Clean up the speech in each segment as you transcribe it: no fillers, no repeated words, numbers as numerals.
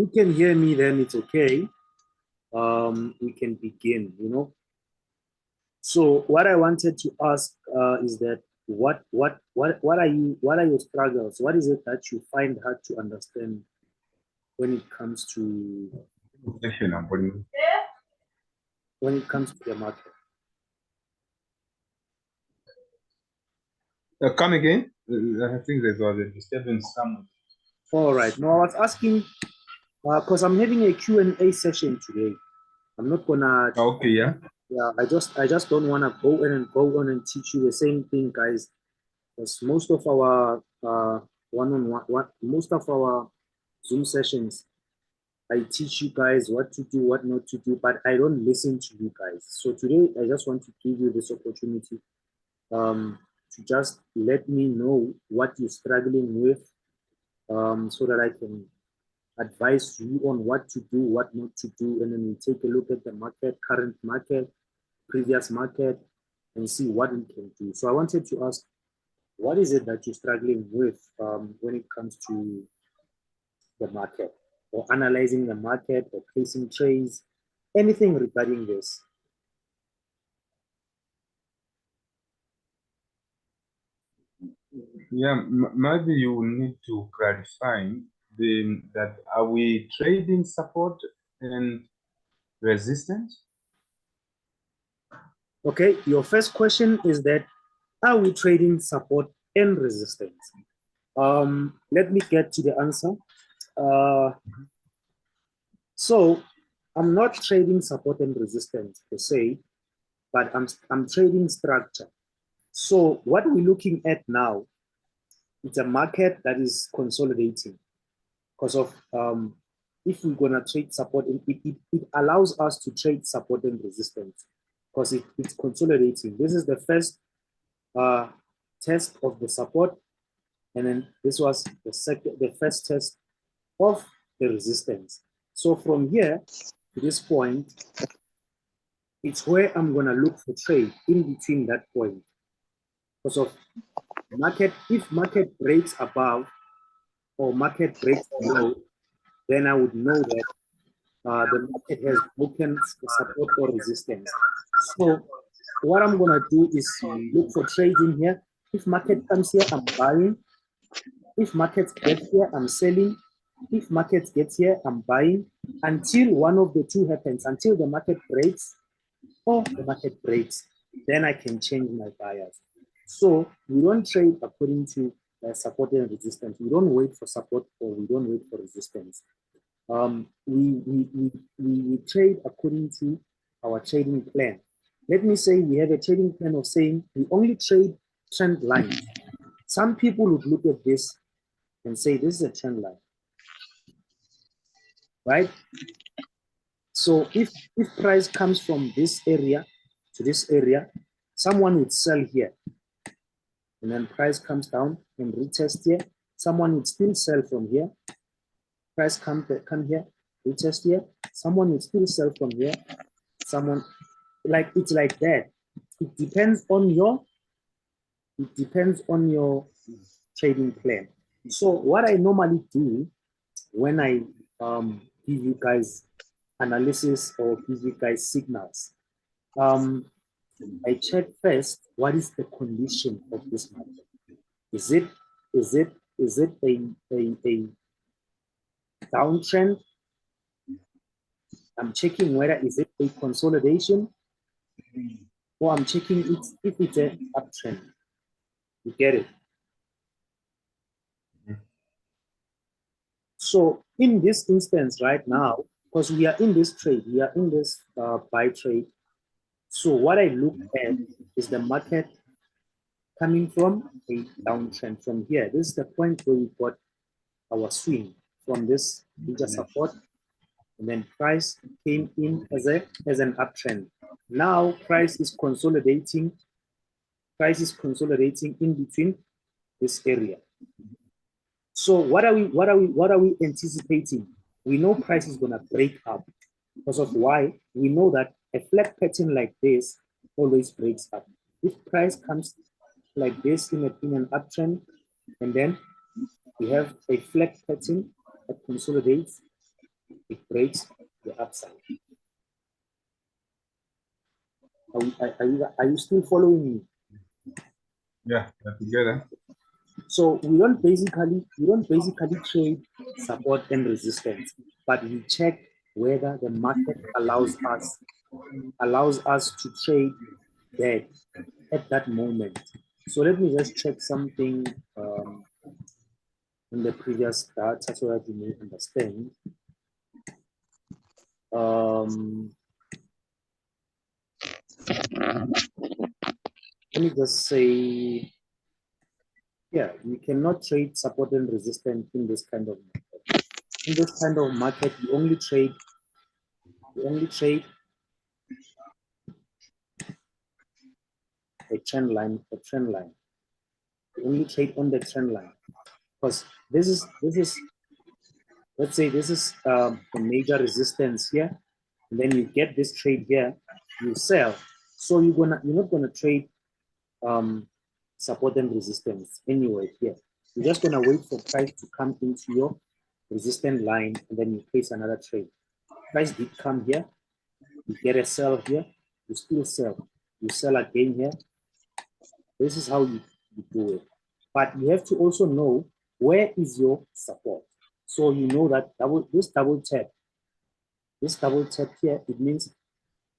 can hear me, then it's okay. We can begin, So what I wanted to ask is that what are your struggles? What is it that you find hard to understand when it comes to the market? Come again? I think there was a disturbance somewhere. All right. No, I was asking because I'm having a Q&A session today. I'm not gonna. Okay, yeah. Yeah, I just don't want to go on and teach you the same thing, guys. Because most of our most of our Zoom sessions, I teach you guys what to do, what not to do, but I don't listen to you guys. So today, I just want to give you this opportunity to just let me know what you're struggling with, so that I can advise you on what to do, what not to do, and then we take a look at the market, current market, previous market, and see what we can do. So I wanted to ask, what is it that you're struggling with when it comes to the market, or analyzing the market, or placing trades, anything regarding this? Yeah, maybe you will need to clarify that are we trading support and resistance? Okay, your first question is that, are we trading support and resistance? Let me get to the answer. So I'm not trading support and resistance per se, but I'm trading structure. So what we're looking at now, it's a market that is consolidating because of if we're gonna trade support, it allows us to trade support and resistance because it's consolidating. This is the first test of the support, and then this was the first test of the resistance. So from here to this point, it's where I'm gonna look for trade in between that point. Because of market, if market breaks above or market breaks below, then I would know that the market has broken support or resistance. So what I'm gonna do is look for trades in here. If market comes here, I'm buying. If markets get here, I'm selling. If markets get here, I'm buying until one of the two happens, until the market breaks or the market breaks. Then I can change my buyers. So we don't trade according to support and resistance. We don't wait for support or we don't wait for resistance. We trade according to our trading plan. Let me say we have a trading plan of saying we only trade trend lines. Some people would look at this and say this is a trend line, right? So if price comes from this area to this area, someone would sell here, and then price comes down and retest here. Someone would still sell from here. Price come here, retest here. Someone would still sell from here. Someone, like, it's like that. It depends on your trading plan. So what I normally do when I give you guys analysis or give you guys signals, I check first what is the condition of this market. Is it a downtrend? I'm checking whether is it a consolidation, or I'm checking it if it's an uptrend. You get it? So in this instance right now, because we are in this trade, we are in this buy trade. So what I look at is the market coming from a downtrend from here. This is the point where we got our swing from this major support, and then price came in as an uptrend. Now price is consolidating. Price is consolidating in between this area. So what are we anticipating? We know price is gonna break up. Because of why? We know that a flat pattern like this always breaks up. If price comes like this in an uptrend, and then we have a flat pattern that consolidates, it breaks the upside. Are you still following me? Yeah, we're together. So we don't basically trade support and resistance, but we check whether the market allows us to trade that at that moment. So let me just check something in the previous data so that you may understand. Let me just say, yeah, we cannot trade support and resistance in this kind of market. In this kind of market, we only trade a trend line. We only trade on the trend line because this is let's say this is a major resistance here, and then you get this trade here, you sell. So you're not gonna trade support and resistance anyway here. You're just gonna wait for price to come into your resistance line, and then you place another trade. Price did come here, you get a sell here, you still sell, you sell again here. This is how you do it. But you have to also know where is your support. So you know that this double tap here, it means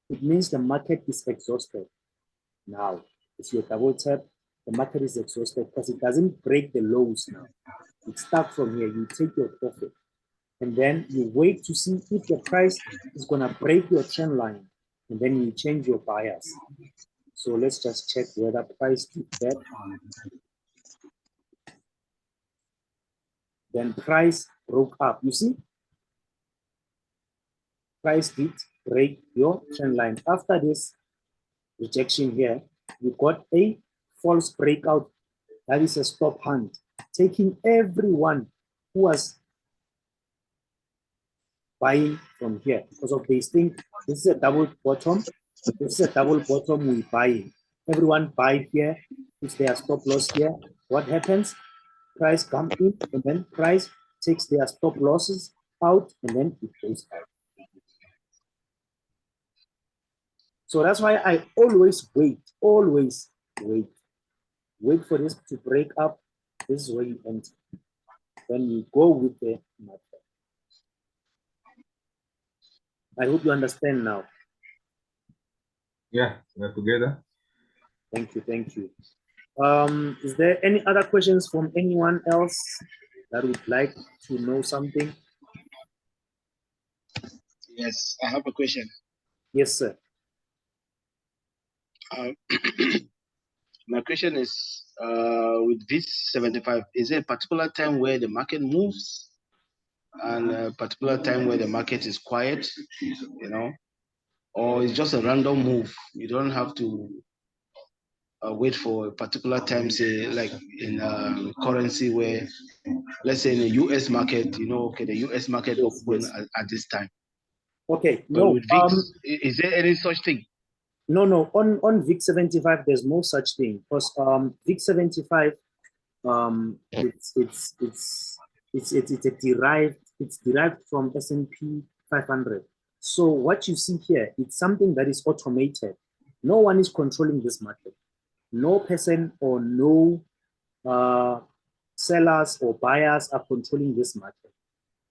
the market is exhausted. Now, if you double tap, the market is exhausted because it doesn't break the lows now. It's stuck from here. You take your profit, and then you wait to see if the price is going to break your trend line, and then you change your bias. So let's just check whether price did that. Then price broke up. You see, price did break your trend line. After this rejection here, you got a false breakout. That is a stop hunt, taking everyone who was buying from here because of this thing. This is a double bottom. This is a double bottom we buying. Everyone buy here. It's their stop loss here. What happens? Price come in and then price takes their stop losses out and then it goes out. So that's why I always wait for this to break up. This is where you enter. Then you go with the market. I hope you understand now. Yeah, we're together. Thank you. Is there any other questions from anyone else that would like to know something? Yes, I have a question. Yes, sir. My question is, with VIX75, is there a particular time where the market moves and a particular time where the market is quiet, or it's just a random move? You don't have to wait for a particular time, say like in currency where, let's say in the US market, okay, the US market open at this time. Okay, but no. With VIX, is there any such thing? No. On VIX75, there's no such thing because VIX75, it's derived from S&P 500. So what you see here, it's something that is automated. No one is controlling this market. No person or no sellers or buyers are controlling this market.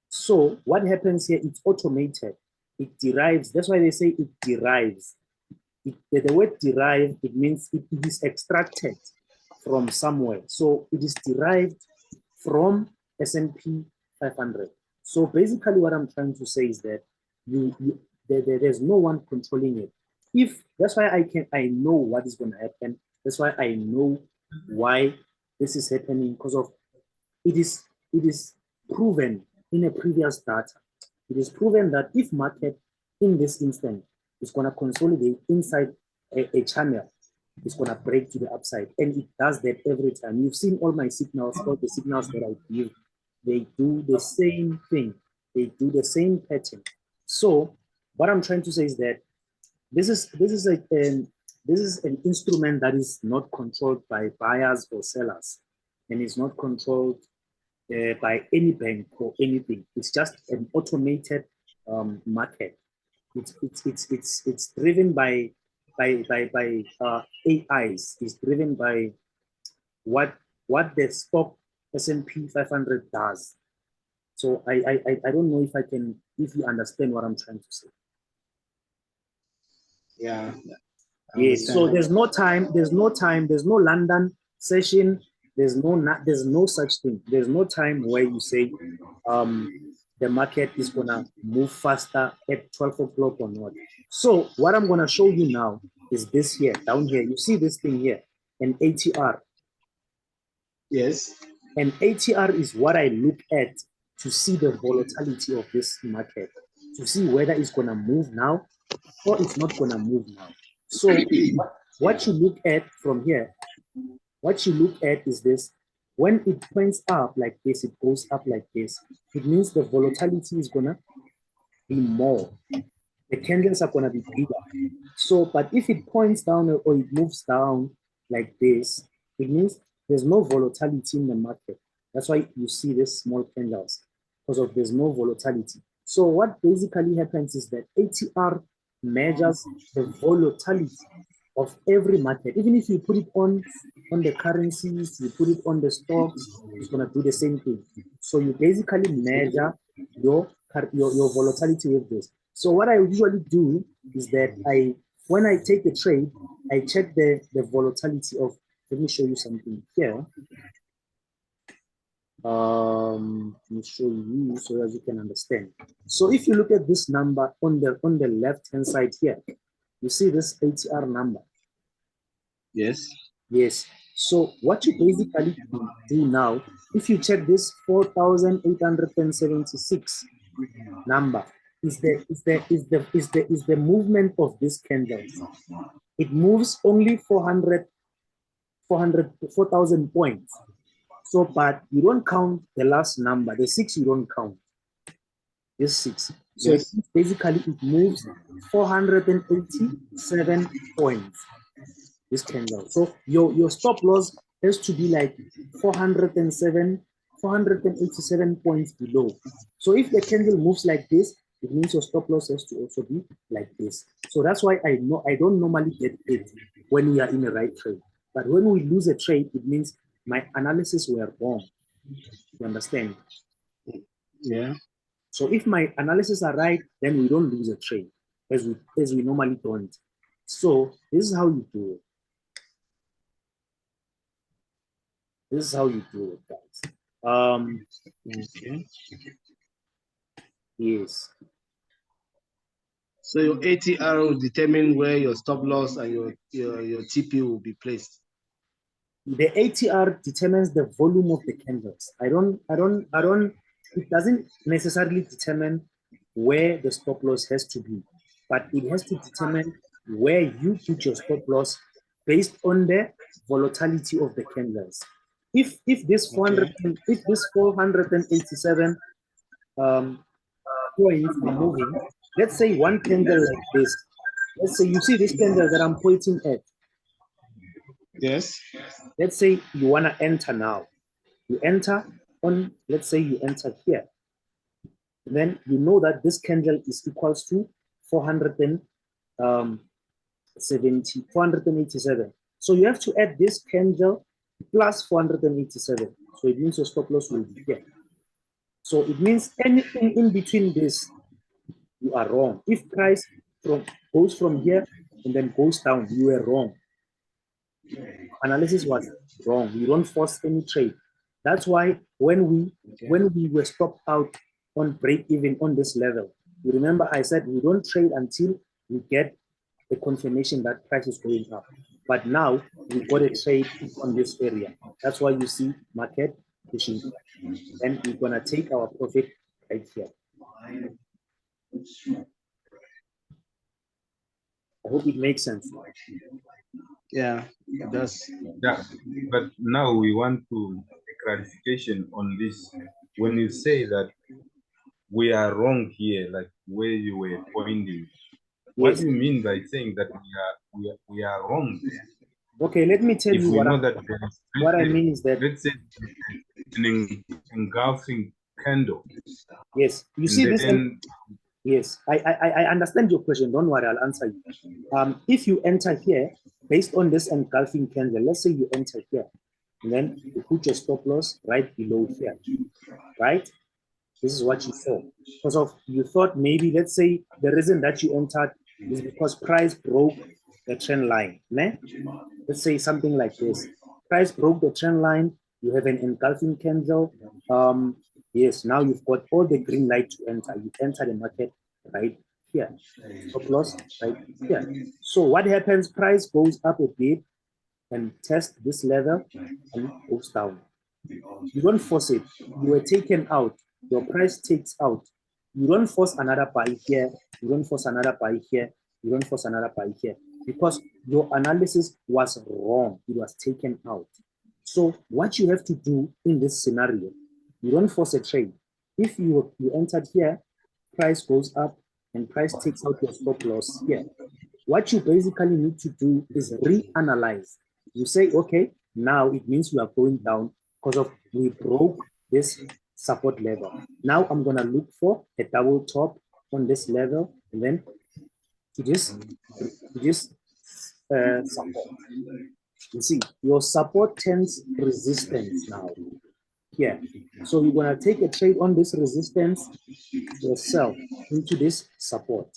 So what happens here, it's automated. It derives, that's why they say it derives. The word derive, it means it is extracted from somewhere. So it is derived from S&P 500. So basically what I'm trying to say is that there's no one controlling it. If that's why I know what is going to happen. That's why I know why this is happening, because of it is proven in a previous data. It is proven that if market in this instant is going to consolidate inside a channel, it's going to break to the upside, and it does that every time. You've seen all my signals, all the signals that I give, they do the same thing. They do the same pattern. So what I'm trying to say is that this is an instrument that is not controlled by buyers or sellers, and it's not controlled by any bank or anything. It's just an automated market. It's driven by AIs. It's driven by what the stock S&P 500 does. So I don't know if you understand what I'm trying to say. Yeah. Yes. So there's no London session. There's no such thing. There's no time where you say the market is gonna move faster at 12 o'clock or not. So what I'm gonna show you now is this here, down here. You see this thing here, an ATR. Yes. And ATR is what I look at to see the volatility of this market, to see whether it's gonna move now or it's not gonna move now. So what you look at from here, what you look at is this. When it points up like this, it goes up like this. It means the volatility is gonna be more. The candles are gonna be bigger. So, but if it points down or it moves down like this, it means there's no volatility in the market. That's why you see these small candles, because of there's no volatility. So what basically happens is that ATR measures the volatility of every market. Even if you put it on the currencies, you put it on the stocks, it's gonna do the same thing. So you basically measure your volatility with this. So what I usually do is that when I take a trade, I check the volatility of, let me show you something here. Let me show you so that you can understand. So if you look at this number on the left-hand side here, you see this ATR number. Yes. Yes. So what you basically do now, if you check this 4,876 number, is the movement of this candles. It moves only 4,000 points. So, but you don't count the last number, the 6 you don't count. This 6. So yes. Basically it moves 487 points. This candle. So your stop loss has to be like 487 points below. So if the candle moves like this, it means your stop loss has to also be like this. So that's why I don't normally get paid when we are in a right trade. But when we lose a trade, it means my analysis were wrong. You understand? Yeah. So if my analysis are right, then we don't lose a trade, as we normally don't. So this is how you do it. This is how you do it, guys. Okay. Yes. So your ATR will determine where your stop loss and your TP will be placed. The ATR determines the volume of the candles. It doesn't necessarily determine where the stop loss has to be, but it has to determine where you put your stop loss based on the volatility of the candles. If this 487 points are moving, let's say one candle like this. Let's say you see this candle that I'm pointing at. Yes. Let's say you want to enter now. You enter on, let's say you enter here. Then you know that this candle is equals to 487. So you have to add this candle plus 487. So it means your stop loss will be here. So it means anything in between this, you are wrong. If price goes from here and then goes down, you were wrong. Analysis was wrong. We don't force any trade. That's why when we were stopped out on break even on this level, you remember I said we don't trade until we get the confirmation that price is going up. But now we got a trade on this area. That's why you see market pushing. And we're gonna take our profit right here. I hope it makes sense. Yeah, it does. Yeah, but now we want to clarification on this. When you say that we are wrong here, like where you were pointing, what do you mean by saying that we are wrong there? Okay, let me tell you what I mean is that, let's say an engulfing candle. Yes, you see this. Yes, I understand your question. Don't worry, I'll answer you. If you enter here, based on this engulfing candle, let's say you enter here, and then you put your stop loss right below here, right? This is what you saw. Because of you thought maybe, let's say the reason that you entered is because price broke the trend line. Né? Let's say something like this. Price broke the trend line, you have an engulfing candle. Yes, now you've got all the green light to enter. You enter the market right here. Stop loss right here. So what happens? Price goes up a bit and test this level and goes down. You don't force it. You were taken out. Your price takes out. You don't force another buy here. You don't force another buy here. You don't force another buy here because your analysis was wrong. It was taken out. So what you have to do in this scenario, you don't force a trade. If you entered here, price goes up and price takes out your stop loss here. What you basically need to do is reanalyze. You say, okay, now it means you are going down because of we broke this support level. Now I'm gonna look for a double top on this level and then to this support. You see, your support turns resistance now here. So you're gonna take a trade on this resistance yourself into this support.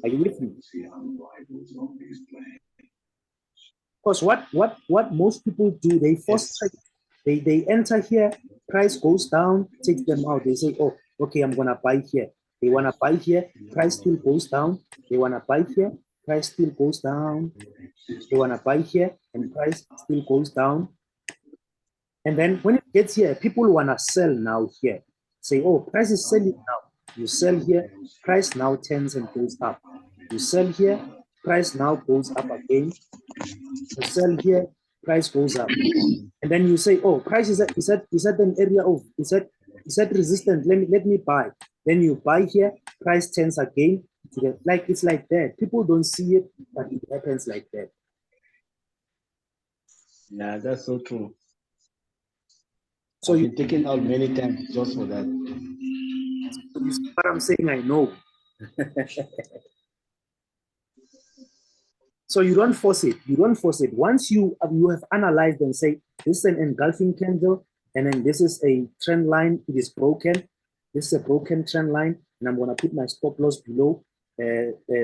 Are you with me? Because what most people do, they force trade. They enter here, price goes down, takes them out. They say, oh, okay, I'm gonna buy here. They wanna buy here, price still goes down. They wanna buy here, price still goes down. They wanna buy here, and price still goes down. And then when it gets here, people wanna sell now here. Say, oh, price is selling now. You sell here, price now turns and goes up. You sell here, price now goes up again. You sell here, price goes up. And then you say, oh, price is at an area of, is that resistant? Let me buy. Then you buy here, price turns again. Like it's like that. People don't see it, but it happens like that. Yeah, that's so true. So you've been taken out many times just for that. You see what I'm saying? I know. So you don't force it. You don't force it. Once you have analyzed and say, this is an engulfing candle, and then this is a trend line, it is broken. This is a broken trend line, and I'm gonna put my stop loss below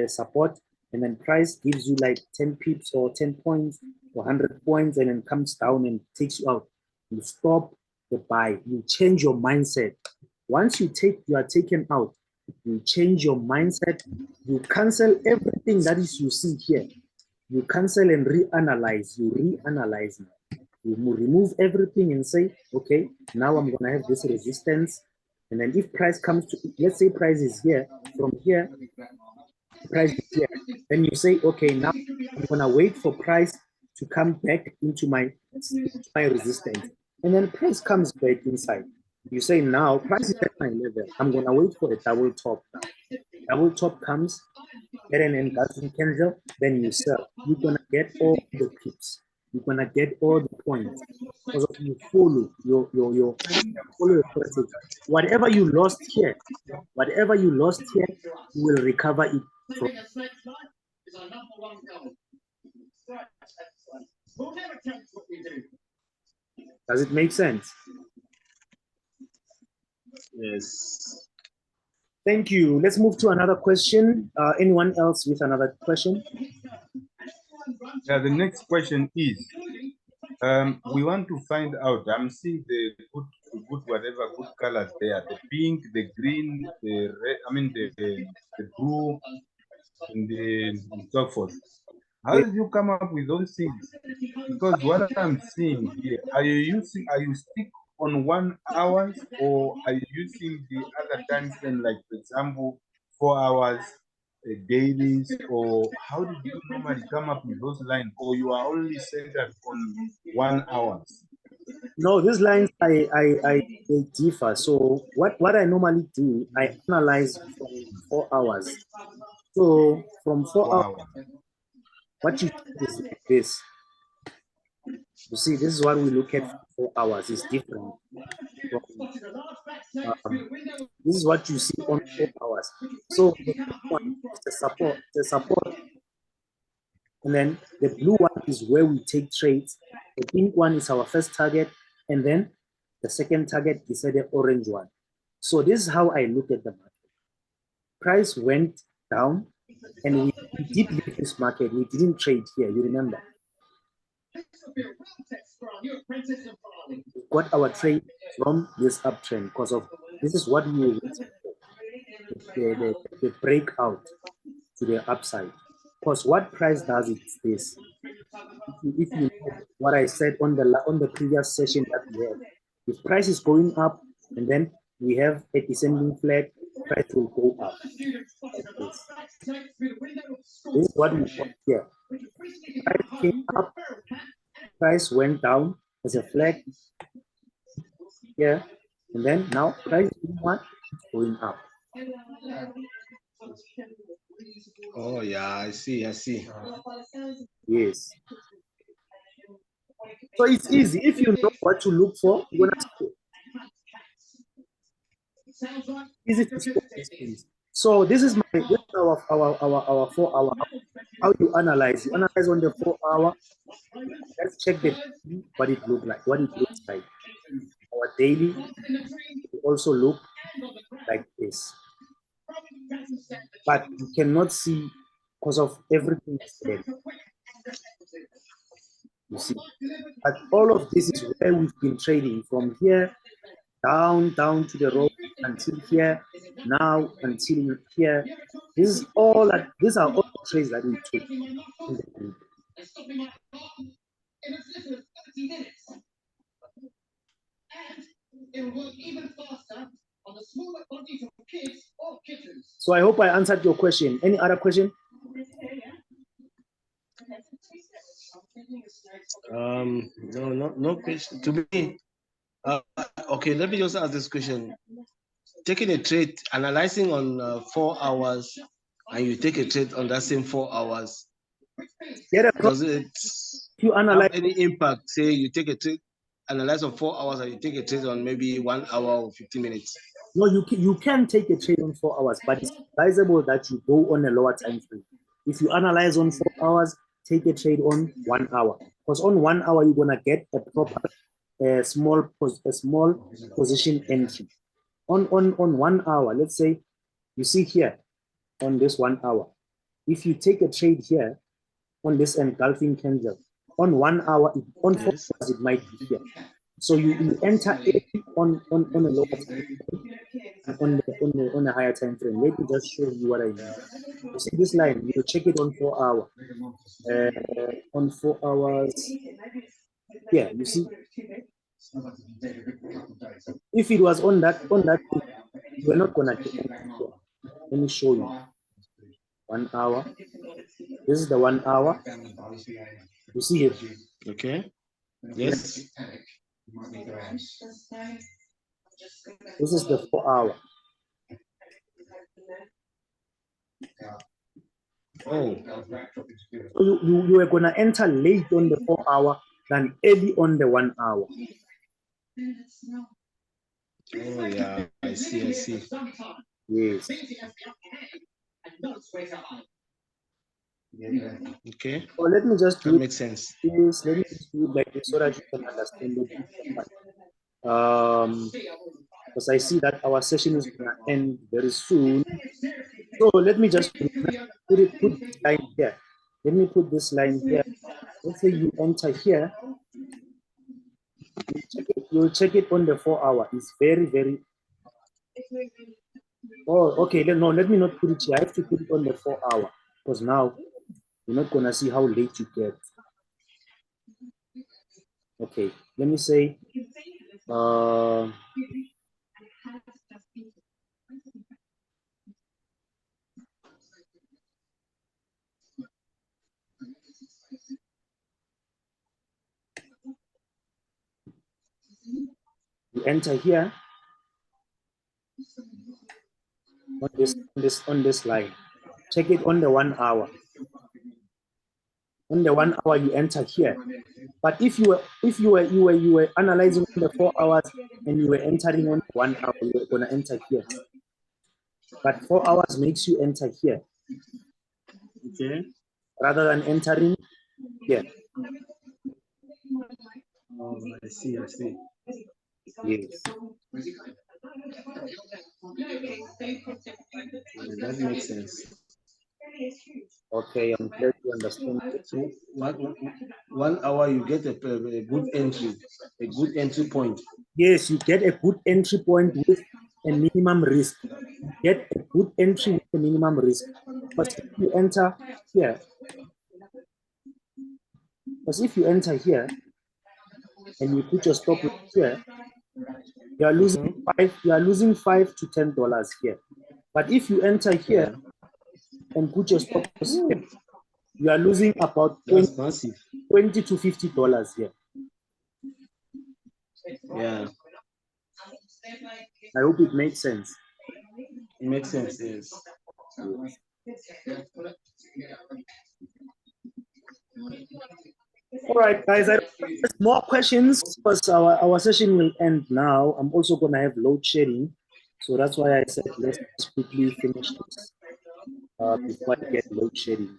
support, and then price gives you like 10 pips or 10 points or 100 points, and then comes down and takes you out. You stop the buy. You change your mindset. Once you are taken out, you change your mindset. You cancel everything that is you see here. You cancel and reanalyze. You reanalyze now. You remove everything and say, okay, now I'm gonna have this resistance. And then if price comes to, let's say price is here, from here, price is here. Then you say, okay, now I'm gonna wait for price to come back into my resistance. And then price comes back inside. You say, now price is at my level. I'm gonna wait for a double top now. Double top comes, get an engulfing candle, then you sell. You're gonna get all the pips. You're gonna get all the points because you follow your strategy. Whatever you lost here, you will recover it from. Does it make sense? Yes. Thank you. Let's move to another question. Anyone else with another question? Yeah, the next question is, we want to find out, I'm seeing the good whatever good colors there, the pink, the green, the red, I mean the blue, and so forth. How did you come up with those things? Because what I'm seeing here, are you stick on 1 hour, or are you using the other time frame, like for example 4 hours dailies, or how did you normally come up with those lines, or you are only centered on 1 hour? No, these lines they differ. So what I normally do, I analyze from 4 hours. So from 4 hours, what you see is like this. You see, this is what we look at for 4 hours. It's different This is what you see on 4 hours. So the one is the support, and then the blue one is where we take trades. The pink one is our first target, and then the second target is the orange one. So this is how I look at the market. Price went down, and we did leave this market. We didn't trade here, you remember. We got our trade from this uptrend because of this is what we were waiting for, the breakout to the upside. Because what price does it is this. If you know what I said on the previous session that we had, if price is going up and then we have a descending flag, price will go up. Like this. This is what we got here. Price came up, price went down as a flag here, and then now price is going up. Oh yeah, I see. Yes. So it's easy. If you know what to look for, you're gonna score. Easy to score these things. So this is our 4 hour. How you analyze? You analyze on the 4 hour. Let's check what it looks like. Our daily will also look like this. But you cannot see because of everything is there. You see, but all of this is where we've been trading from here down to the road until here, now until here. These are all the trades that we took in the group. So I hope I answered your question. Any other question? No question to me. Okay, let me just ask this question. Taking a trade, analyzing on 4 hours, and you take a trade on that same 4 hours, does it have any impact? Say you take a trade, analyze on 4 hours, and you take a trade on maybe 1 hour or 15 minutes. No, you can take a trade on 4 hours, but it's advisable that you go on a lower time frame. If you analyze on 4 hours, take a trade on 1 hour. Because on 1 hour, you're gonna get a proper small position entry. On 1 hour, let's say you see here on this 1 hour. If you take a trade here on this engulfing candle, on 1 hour, on 4 hours, it might be here. So you enter on a lower time frame and on a higher time frame. Let me just show you what I mean. You see this line, you check it on 4 hours. On 4 hours, yeah, you see. If it was on that, we're not gonna get it. Let me show you. 1 hour. This is the 1 hour. You see it? Okay. Yes. This is the 4 hour. Oh. So you are gonna enter late on the 4 hour than early on the 1 hour. Oh yeah, I see. Yes. Okay. So let me just do that makes sense. This. Let me just do it like this so that you can understand it. Because I see that our session is gonna end very soon. So let me just put this line here. Let me put this line here. Let's say you enter here. You'll check it on the 4 hour. It's very. Oh, okay. No, let me not put it here. I have to put it on the 4 hour because now you're not gonna see how late you get. Okay, let me say. You enter here on this line. Check it on the 1 hour. On the 1 hour, you enter here. But if you were analyzing on the 4 hours and you were entering on 1 hour, you were gonna enter here. But 4 hours makes you enter here. Okay. Rather than entering here. Oh, I see. Yes. That makes sense. Okay, I'm glad you understand. So 1 hour, you get a good entry point. Yes, you get a good entry point with a minimum risk. Get a good entry with a minimum risk. But if you enter here, and you put your stop loss here, you are losing $5 to $10 here. But if you enter here and put your stop loss here, you are losing about $20 to $50 here. Yeah. I hope it makes sense. It makes sense, yes. All right, guys, I have more questions because our session will end now. I'm also going to have load shedding. So that's why I said let's just quickly finish this before I get load shedding.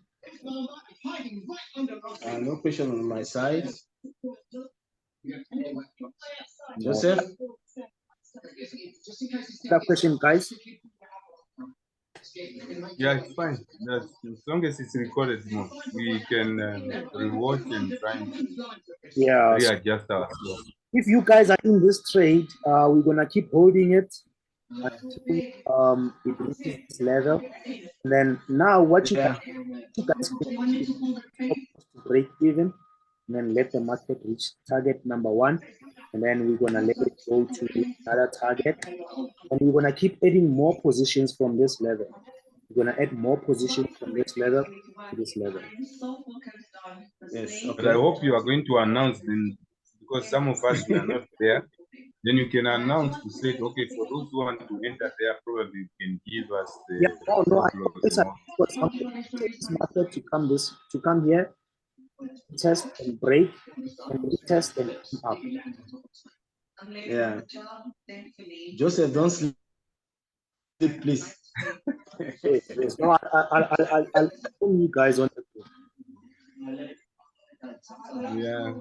No question on my side. Joseph? That question, guys? Yeah, it's fine. That's, as long as it's recorded, we can rewatch and try and readjust ourselves. If you guys are in this trade, we're gonna keep holding it until it reaches this level. And then now what you guys can break even, and then let the market reach target number 1, and then we're gonna let it go to another target, and we're gonna keep adding more positions from this level. We're gonna add more positions from this level to this level. Yes. Okay. But I hope you are going to announce them, because some of us were not there. Then you can announce to say, okay, for those who want to enter there, probably you can give us the I take this market to come here, test and break, and retest and come up. Yeah. Joseph, don't sleep, please. Yes. No, I'll phone you guys on the Yeah.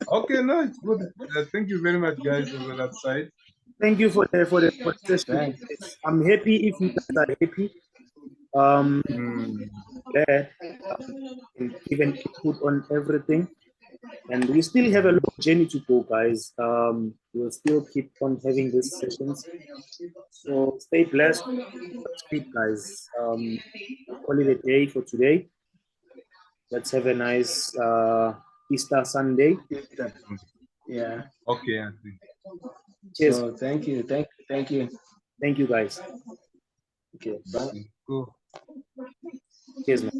Okay, no, it's good. Thank you very much, guys, over that side. Thank you for the session. I'm happy if you guys are happy. And give an input on everything. And we still have a long journey to go, guys. We'll still keep on having these sessions. So stay blessed. Speak, guys. Call it a day for today. Let's have a nice Easter Sunday. Yeah. Okay. Cheers. So thank you. Thank you, guys. Okay. Bye. Cool. Cheers, man.